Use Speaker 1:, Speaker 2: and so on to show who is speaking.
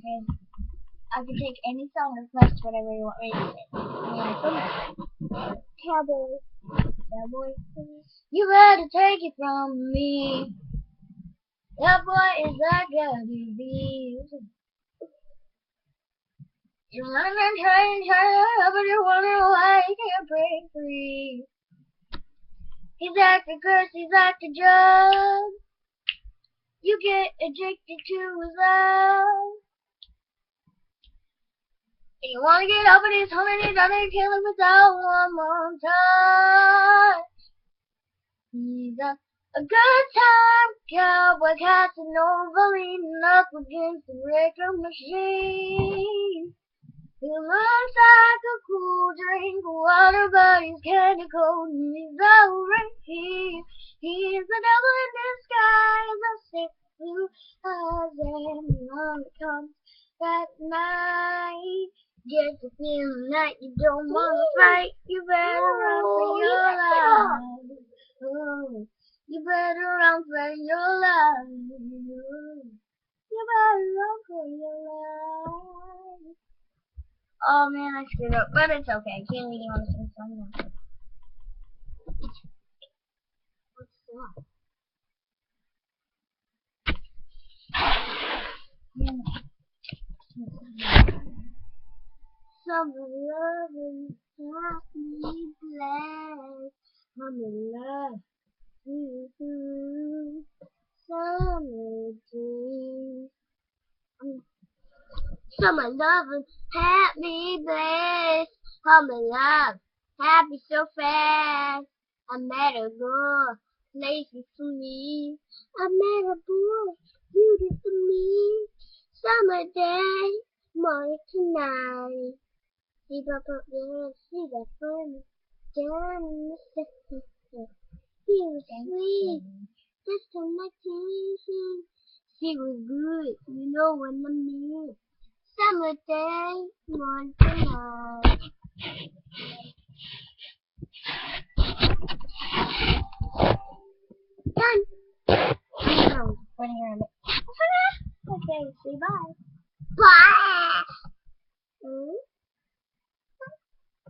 Speaker 1: And I can take any song request, whatever you want me to sing. Cowboy, cowboy, you better take it from me. That boy is like a disease. You run and try, but you wonder why you can't break free. He's like a curse, he's like a drug. You get addicted to his love. And you wanna get up and he's humming it down and kill him without one more touch. He's a good time cowboy, Casanova, leaning up against the record machine. He looks like a cool drink of water, but he's kinda cold and he's already. He's the devil in disguise, a sick blue eyes, and along it comes that night. Just a feeling that you don't wanna fight. You better run for your life. Oh, you better run for your life. You better run for your life. Oh man, I screwed up, but it's okay. Kaylee, you want to sing something now? What's that? Summer loving, happy, blessed. I'm in love with you. Summer dreams. Summer loving, happy, blessed. I'm in love, happy so fast. I met a girl, lazy for me. I met a boy, beautiful for me. Summer day, morning to night. See that up there, see that fun. Down in the city. He was sweet, just on my teeth. She was good, you know what I mean. Summer day, morning to night. Done. Okay, say bye. Bye.